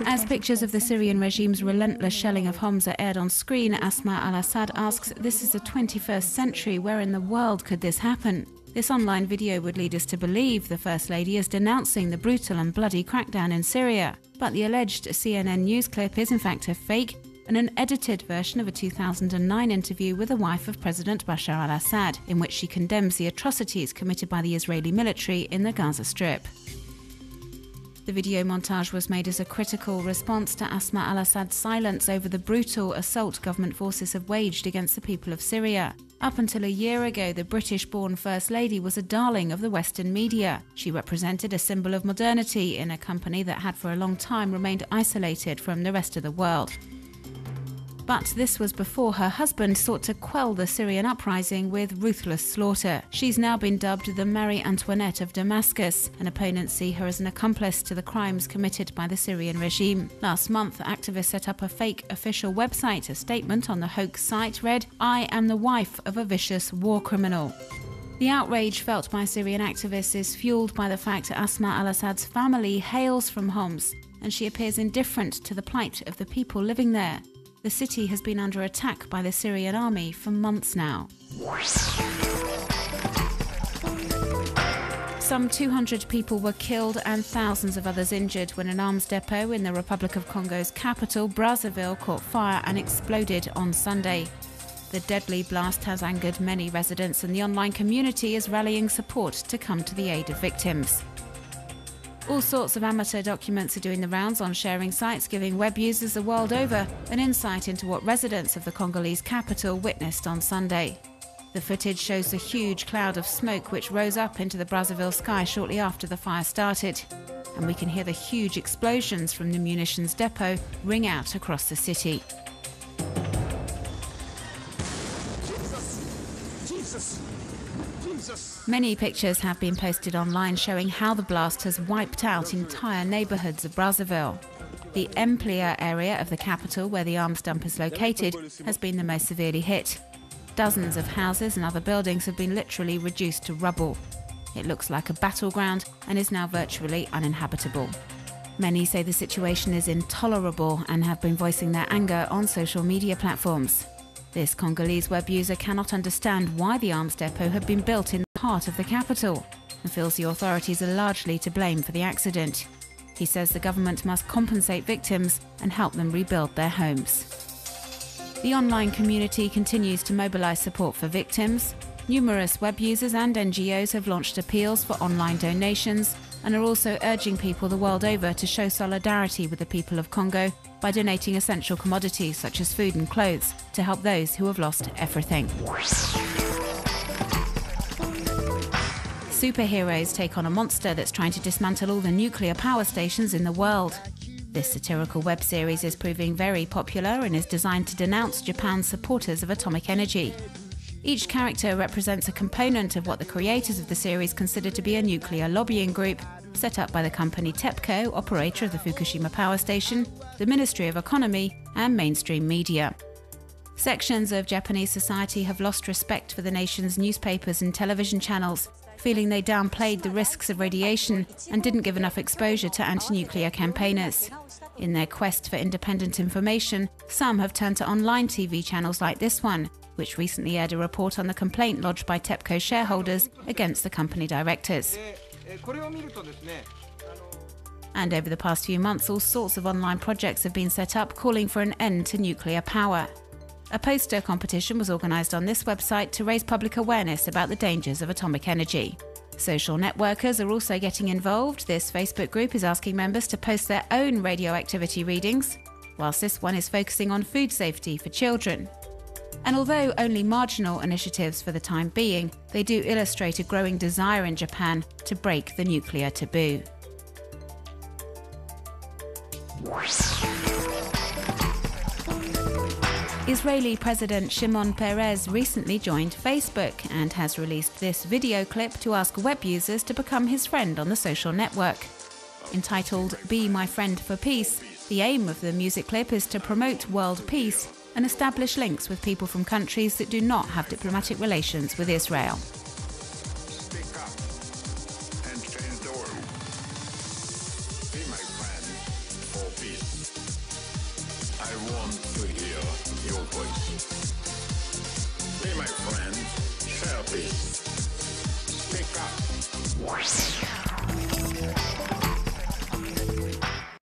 As pictures of the Syrian regime's relentless shelling of Homs are aired on screen, Asma al-Assad asks, "This is the 21st century. Where in the world could this happen?" This online video would lead us to believe the First Lady is denouncing the brutal and bloody crackdown in Syria. But the alleged CNN news clip is in fact a fake and an edited version of a 2009 interview with the wife of President Bashar al-Assad, in which she condemns the atrocities committed by the Israeli military in the Gaza Strip. The video montage was made as a critical response to Asma al-Assad's silence over the brutal assault government forces have waged against the people of Syria. Up until a year ago, the British-born First Lady was a darling of the Western media. She represented a symbol of modernity in a company that had for a long time remained isolated from the rest of the world. But this was before her husband sought to quell the Syrian uprising with ruthless slaughter. She's now been dubbed the Marie Antoinette of Damascus, and opponents see her as an accomplice to the crimes committed by the Syrian regime. Last month, activists set up a fake official website. A statement on the hoax site read, "I am the wife of a vicious war criminal." The outrage felt by Syrian activists is fueled by the fact Asma al-Assad's family hails from Homs, and she appears indifferent to the plight of the people living there. The city has been under attack by the Syrian army for months now. Some 200 people were killed and thousands of others injured when an arms depot in the Republic of Congo's capital, Brazzaville, caught fire and exploded on Sunday. The deadly blast has angered many residents, and the online community is rallying support to come to the aid of victims. All sorts of amateur documents are doing the rounds on sharing sites, giving web users the world over an insight into what residents of the Congolese capital witnessed on Sunday. The footage shows a huge cloud of smoke which rose up into the Brazzaville sky shortly after the fire started. And we can hear the huge explosions from the munitions depot ring out across the city. Jesus. Many pictures have been posted online showing how the blast has wiped out entire neighbourhoods of Brazzaville. The Emplia area of the capital, where the arms dump is located, has been the most severely hit. Dozens of houses and other buildings have been literally reduced to rubble. It looks like a battleground and is now virtually uninhabitable. Many say the situation is intolerable and have been voicing their anger on social media platforms. This Congolese web user cannot understand why the arms depot had been built in the heart of the capital and feels the authorities are largely to blame for the accident. He says the government must compensate victims and help them rebuild their homes. The online community continues to mobilise support for victims. Numerous web users and NGOs have launched appeals for online donations and are also urging people the world over to show solidarity with the people of Congo by donating essential commodities such as food and clothes to help those who have lost everything. Superheroes take on a monster that's trying to dismantle all the nuclear power stations in the world. This satirical web series is proving very popular and is designed to denounce Japan's supporters of atomic energy. Each character represents a component of what the creators of the series consider to be a nuclear lobbying group, set up by the company TEPCO, operator of the Fukushima power station, the Ministry of Economy, and mainstream media. Sections of Japanese society have lost respect for the nation's newspapers and television channels, feeling they downplayed the risks of radiation and didn't give enough exposure to anti-nuclear campaigners. In their quest for independent information, some have turned to online TV channels like this one, which recently aired a report on the complaint lodged by TEPCO shareholders against the company directors. And over the past few months, all sorts of online projects have been set up calling for an end to nuclear power. A poster competition was organised on this website to raise public awareness about the dangers of atomic energy. Social networkers are also getting involved. This Facebook group is asking members to post their own radioactivity readings, whilst this one is focusing on food safety for children. And although only marginal initiatives for the time being, they do illustrate a growing desire in Japan to break the nuclear taboo. Israeli President Shimon Peres recently joined Facebook and has released this video clip to ask web users to become his friend on the social network. Entitled "Be My Friend for Peace," the aim of the music clip is to promote world peace and establish links with people from countries that do not have diplomatic relations with Israel. Speak up and change the world. Be my friend for peace. to hear your voice. Be my friend, share peace.